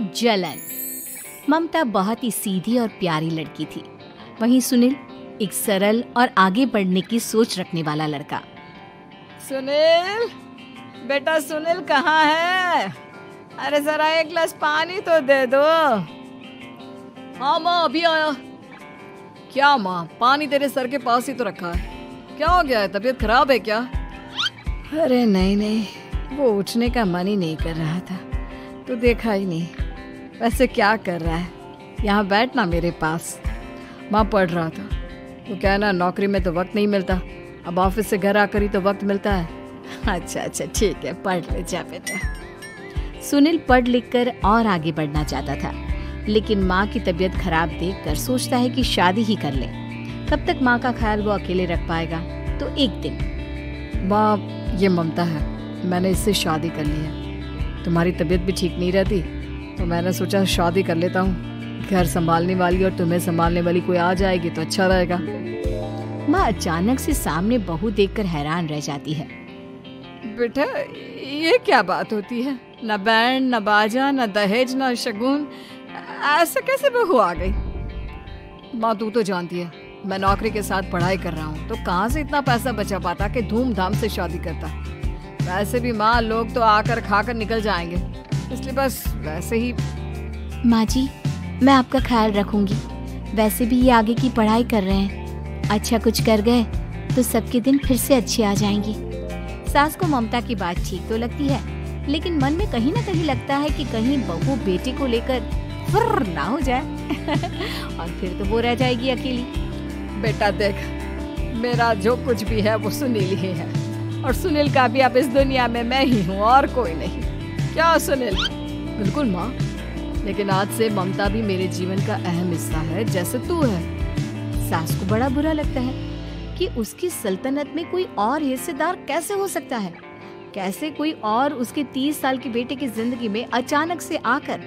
जलन। ममता बहुत ही सीधी और प्यारी लड़की थी। वहीं सुनील एक सरल और आगे बढ़ने की सोच रखने वाला लड़का। सुनील, बेटा सुनील कहाँ है? अरे जरा एक गिलास पानी तो दे दो। हाँ माँ, अभी आया। क्या माँ, पानी तेरे सर के पास ही तो रखा है। क्या हो गया है, तबीयत खराब है क्या? अरे नहीं नहीं, वो उठने का मन ही नहीं कर रहा था, तो देखा ही नहीं। वैसे क्या कर रहा है? यहाँ बैठना मेरे पास। माँ पढ़ रहा था। वो क्या है ना, नौकरी में तो वक्त नहीं मिलता, अब ऑफिस से घर आकर ही तो वक्त मिलता है। अच्छा अच्छा ठीक है, पढ़ ले जा बेटा। सुनील पढ़ लिख कर और आगे बढ़ना चाहता था, लेकिन माँ की तबीयत खराब देखकर सोचता है कि शादी ही कर ले। कब तक माँ का ख्याल वो अकेले रख पाएगा? तो एक दिन, माँ ये ममता है, मैंने इससे शादी कर ली है। तुम्हारी तबीयत भी ठीक नहीं रहती, तो मैंने सोचा शादी कर लेता हूँ। घर संभालने वाली और तुम्हें संभालने वाली कोई आ जाएगी तो अच्छा रहेगा। माँ अचानक से सामने बहू देखकर हैरान रह जाती है। बेटा ये क्या बात होती है? न बैंड, न बाजा, न दहेज, न शगुन, ऐसे कैसे बहू आ गई? माँ तू तो जानती है, मैं नौकरी के साथ पढ़ाई कर रहा हूँ, तो कहाँ से इतना पैसा बचा पाता कि धूमधाम से शादी करता। वैसे भी माँ, लोग तो आकर खाकर निकल जाएंगे, इसलिए बस वैसे ही। माँ जी, मैं आपका ख्याल रखूंगी। वैसे भी ये आगे की पढ़ाई कर रहे हैं, अच्छा कुछ कर गए तो सबके दिन फिर से अच्छे आ जाएंगी। सास को ममता की बात ठीक तो लगती है, लेकिन मन में कहीं ना कहीं लगता है कि कहीं बहू बेटे को लेकर फुर्र ना हो जाए और फिर तो वो रह जाएगी अकेली। बेटा देख, मेरा जो कुछ भी है वो सुनील ही है, और सुनील का भी अब इस दुनिया में मैं ही हूँ और कोई नहीं। क्या सुनील? बिल्कुल माँ, लेकिन आज से ममता भी मेरे जीवन का अहम हिस्सा है, जैसे तू है। सास को बड़ा बुरा लगता है कि उसकी सल्तनत में कोई और हिस्सेदार कैसे हो सकता है। कैसे कोई और उसके 30 साल के बेटे की जिंदगी में अचानक से आकर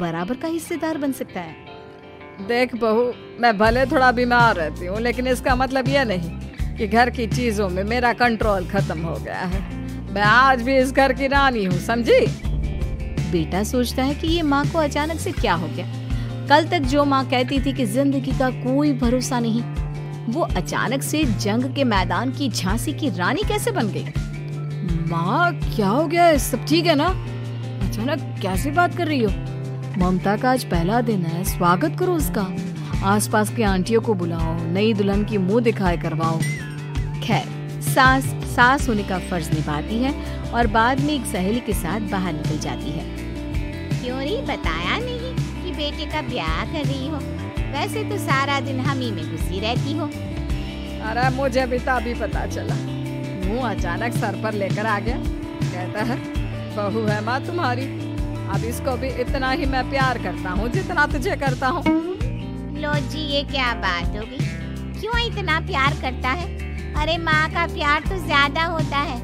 बराबर का हिस्सेदार बन सकता है। देख बहू, मैं भले थोड़ा बीमार रहती हूँ, लेकिन इसका मतलब यह नहीं कि घर की चीजों में मेरा कंट्रोल खत्म हो गया है। मैं आज भी इस घर की रानी हूँ, समझी? बेटा सोचता है कि ये माँ को अचानक से क्या हो गया। कल तक जो माँ कहती थी कि जिंदगी का कोई भरोसा नहीं, वो अचानक से जंग के मैदान की झांसी की रानी कैसे बन गई? माँ क्या हो गया? सब ठीक है ना? अचानक कैसी बात कर रही हो? ममता का आज पहला दिन है, स्वागत करो उसका। आसपास की आंटियों को बुलाओ, नई दुल्हन की मुंह दिखाए करवाओ। खैर, सास होने का फर्ज निभाती है और बाद में एक सहेली के साथ बाहर निकल जाती है। क्यों री बताया नहीं कि बेटे का ब्याह कर रही हो? वैसे तो सारा दिन हम ही में घुसी रहती हो। अरे मुझे भी तभी पता चला, मुँह अचानक सर पर लेकर आ गया। कहता है बहू है माँ तुम्हारी, अब इसको भी इतना ही मैं प्यार करता हूँ जितना तुझे करता हूँ। लो जी, ये क्या बात होगी? क्यों इतना प्यार करता है? अरे माँ का प्यार तो ज्यादा होता है।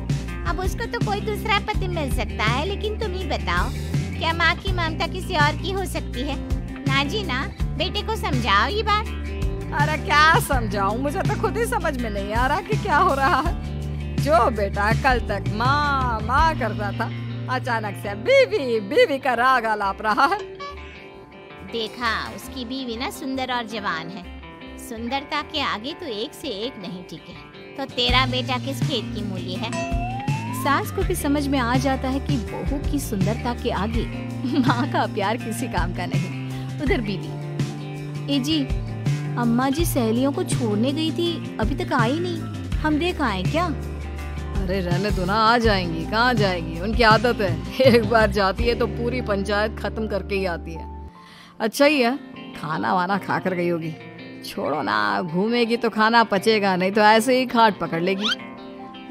अब उसको तो कोई दूसरा पति मिल सकता है, लेकिन तुम ही बताओ, क्या माँ की ममता किसी और की हो सकती है? ना जी ना, बेटे को समझाओ ये बात। अरे क्या समझाऊं, मुझे तो खुद ही समझ में नहीं आ रहा कि क्या हो रहा है। जो बेटा कल तक माँ माँ करता था, अचानक से बीवी बीवी का राग आलाप रहा है। देखा, उसकी बीवी ना सुंदर और जवान है। सुंदरता के आगे तो एक से एक नहीं टिके, तो तेरा बेटा किस खेत की मूली है? सास को भी समझ में आ जाता है कि बहू की सुंदरता के आगे माँ का प्यार किसी काम का नहीं। उधर बीवी, ए जी, अम्मा जी सहेलियों को छोड़ने गई थी, अभी तक आई नहीं, हम देख आए क्या? अरे रहने दो ना, आ जाएंगी। कहाँ जाएंगी, उनकी आदत है, एक बार जाती है तो पूरी पंचायत खत्म करके ही आती है। अच्छा ही है, खाना वाना खा कर गई होगी। छोड़ो ना, घूमेगी तो खाना पचेगा, नहीं तो ऐसे ही खाट पकड़ लेगी।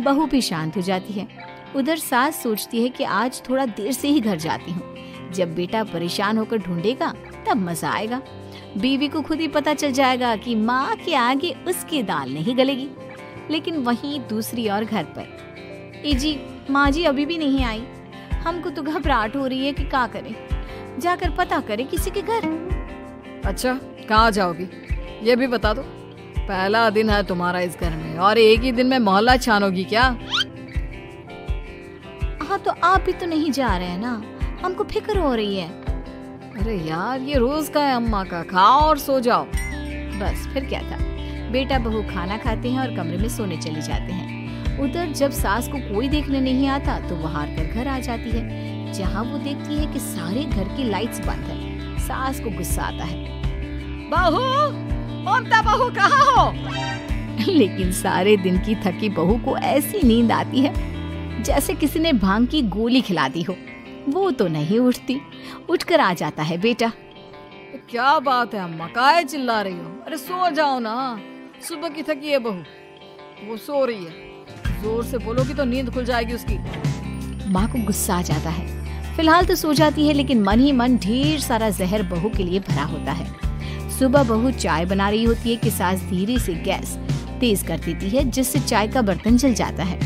बहू भी शांत हो जाती है। उधर सास सोचती है कि आज थोड़ा देर से ही घर जाती हूँ, जब बेटा परेशान होकर ढूंढेगा तब मजा आएगा। बीवी को खुद ही पता चल जाएगा कि माँ के आगे उसकी दाल नहीं गलेगी। लेकिन वहीं दूसरी ओर घर पर, ए जी, माँ जी अभी भी नहीं आई, हमको तो घबराहट हो रही है कि क्या करें, जाकर पता करें किसी के घर। अच्छा, कहाँ जाओगी ये भी बता दो। पहला दिन है तुम्हारा इस घर में और एक ही दिन में मोहल्ला छानोगी क्या? हाँ, तो आप भी तो नहीं जा रहे हैं ना, हमको फिक्र हो रही है। अरे यार, ये रोज का है अम्मा का, खाओ और सो जाओ। बस फिर क्या था, बेटा बहू खाना खाते हैं और कमरे में सोने चले जाते हैं। उधर जब सास को कोई देखने नहीं आता तो वो हार कर घर आ जाती है, जहाँ वो देखती है कि सारे घर की लाइट्स बंद है। सास को गुस्सा आता है। बहू, ममता बहू कहाँ हो? लेकिन सारे दिन की थकी बहू को ऐसी नींद आती है जैसे किसी ने भांग की गोली खिला दी हो। वो तो नहीं उठती। उठकर आ जाता है बेटा। क्या बात है अम्मा, काहे चिल्ला रही हो? अरे सो जाओ ना, सुबह की थकी है बहू, वो सो रही है। जोर से बोलोगी तो नींद खुल जाएगी उसकी। माँ को गुस्सा आ जाता है। फिलहाल तो सो जाती है, लेकिन मन ही मन ढेर सारा जहर बहू के लिए भरा होता है। सुबह बहू चाय बना रही होती है कि सास धीरे से गैस तेज कर देती है, जिससे चाय का बर्तन जल जाता है।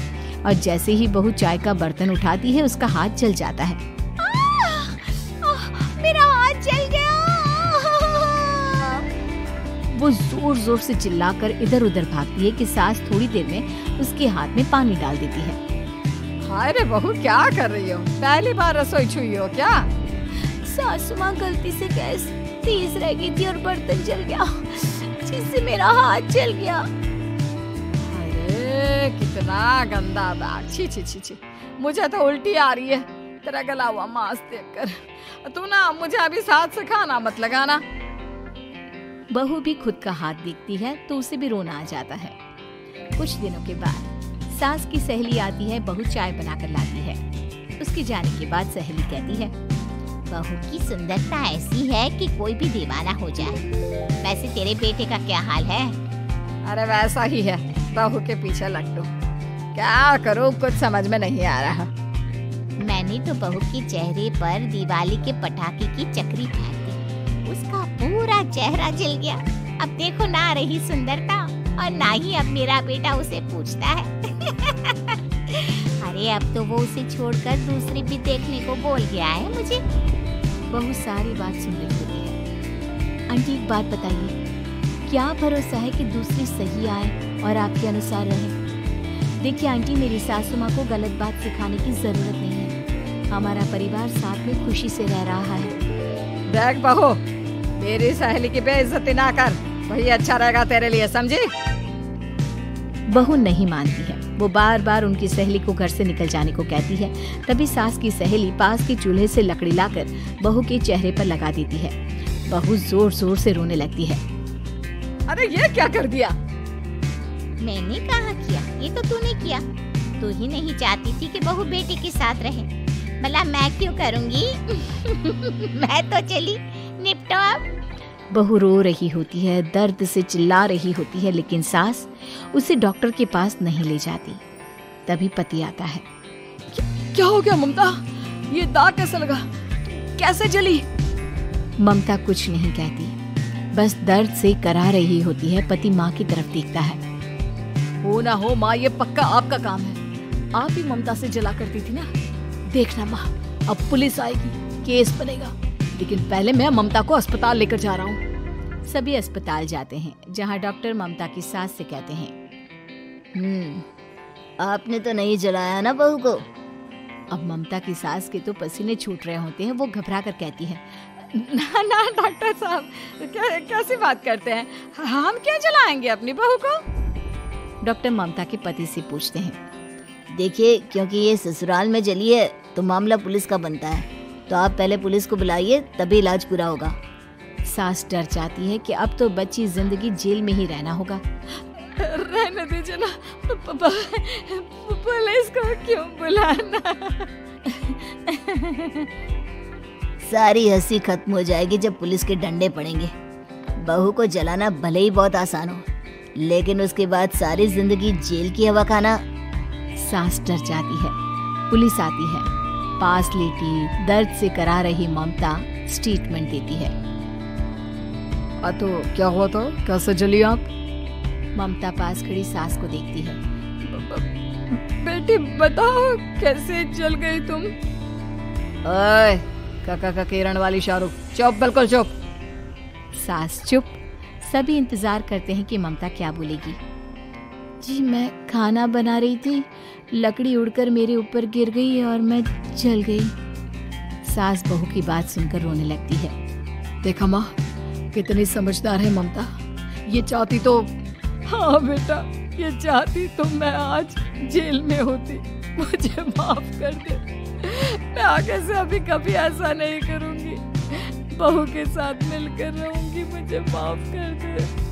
और जैसे ही बहू चाय का बर्तन उठाती है, उसका हाथ जल जाता है। मेरा हाथ जल गया। वो जोर जोर से चिल्लाकर इधर उधर भागती है कि सास थोड़ी देर में उसके हाथ में पानी डाल देती है। हाय रे बहू, क्या कर रही हो? पहली बार रसोई छुई हो क्या? सासू माँ गलती से गैस तेज रह गई थी और बर्तन जल गया, जिससे मेरा हाथ जल गया। अरे कितना गंदा दाग, छी छी छी छी, मुझे तो उल्टी आ रही है तेरा गला हुआ मांस देखकर। तू ना मुझे अभी साथ से खाना मत लगाना। बहू भी खुद का हाथ देखती है तो उसे भी रोना आ जाता है। कुछ दिनों के बाद सास की सहेली आती है, बहू चाय बनाकर लाती है। उसके जाने के बाद सहेली कहती है, बहू की सुंदरता ऐसी है कि कोई भी दीवाना हो जाए। वैसे तेरे बेटे का क्या हाल है? अरे वैसा ही है, बहू के पीछे लग दो। क्या करूं, कुछ समझ में नहीं आ रहा। मैंने तो बहू के चेहरे पर दिवाली के पटाखे की चक्री फेंक दी, उसका पूरा चेहरा जल गया। अब देखो ना रही सुंदरता, और ना ही अब मेरा बेटा उसे पूछता है। अरे अब तो वो उसे छोड़कर दूसरी भी देखने को बोल गया है मुझे। बहू सारी बात सुन रही होती है। आंटी एक बात बताइए, क्या भरोसा है कि दूसरी सही आए और आपके अनुसार रहे? देखिए आंटी, मेरी सासू माँ को गलत बात सिखाने की जरूरत नहीं है। हमारा परिवार साथ में खुशी से रह रहा है। देख बहू, मेरी सहेली की बेइज्जती ना कर, वही अच्छा रहेगा तेरे लिए, समझी? बहू नहीं मानती है। वो बार बार उनकी सहेली को घर से निकल जाने को कहती है। तभी सास की सहेली पास के चूल्हे से लकड़ी लाकर बहू के चेहरे पर लगा देती है। बहू जोर जोर से रोने लगती है। अरे ये क्या कर दिया? मैंने कहा किया, ये तो तूने किया। तू ही नहीं चाहती थी कि बहू बेटे के साथ रहे, भला मैं क्यों करूंगी? मैं तो चली, निपटो अब। बहू रो रही होती है, दर्द से चिल्ला रही होती है, लेकिन सास उसे डॉक्टर के पास नहीं ले जाती। तभी पति आता है। क्या हो गया ममता? ये दाग कैसे लगा? कैसे जली? ममता कुछ नहीं कहती, बस दर्द से करा रही होती है। पति माँ की तरफ देखता है। हो ना हो माँ, ये पक्का आपका काम है। आप ही ममता से जला करती थी ना। देखना माँ, अब पुलिस आएगी, केस बनेगा, लेकिन पहले मैं ममता को अस्पताल लेकर जा रहा हूँ। सभी अस्पताल जाते हैं, जहाँ डॉक्टर ममता की सास से कहते हैं, आपने तो नहीं जलाया ना बहू को? अब ममता की सास के तो पसीने छूट रहे होते हैं। वो घबरा कर कहती है, ना ना डॉक्टर साहब, कैसी बात करते हैं? हम क्या जलाएंगे अपनी बहू को? डॉक्टर ममता के पति से पूछते हैं, देखिए, क्योंकि ये ससुराल में जली है तो मामला पुलिस का बनता है, तो आप पहले पुलिस को बुलाइए, तभी इलाज पूरा होगा। सास डर जाती है कि अब तो बच्ची जिंदगी जेल में ही रहना होगा। रहने दीजिए ना, पुलिस को क्यों बुलाना? सारी हंसी खत्म हो जाएगी जब पुलिस के डंडे पड़ेंगे। बहू को जलाना भले ही बहुत आसान हो, लेकिन उसके बाद सारी जिंदगी जेल की हवा खाना। सास डर जाती है। पुलिस आती है। पास लेटी दर्द से करा रही ममता स्टेटमेंट देती है। तो क्या हुआ था? कैसे जली आप? ममता पास खड़ी सास को देखती है। बेटी बताओ, कैसे जल गई तुम? ओए, काका किरण वाली शाहरुख, चुप, बिल्कुल चुप। सास चुप। सभी इंतजार करते हैं कि ममता क्या बोलेगी। जी मैं खाना बना रही थी, लकड़ी उड़कर मेरे ऊपर गिर गई और मैं जल गई। सास बहू की बात सुनकर रोने लगती है। देखा माँ, कितनी समझदार है ममता। ये चाहती तो, हाँ बेटा, ये चाहती तो मैं आज जेल में होती। मुझे माफ कर दे, मैं आगे से अभी कभी ऐसा नहीं करूंगी। बहू के साथ मिलकर रहूंगी, मुझे माफ कर दे।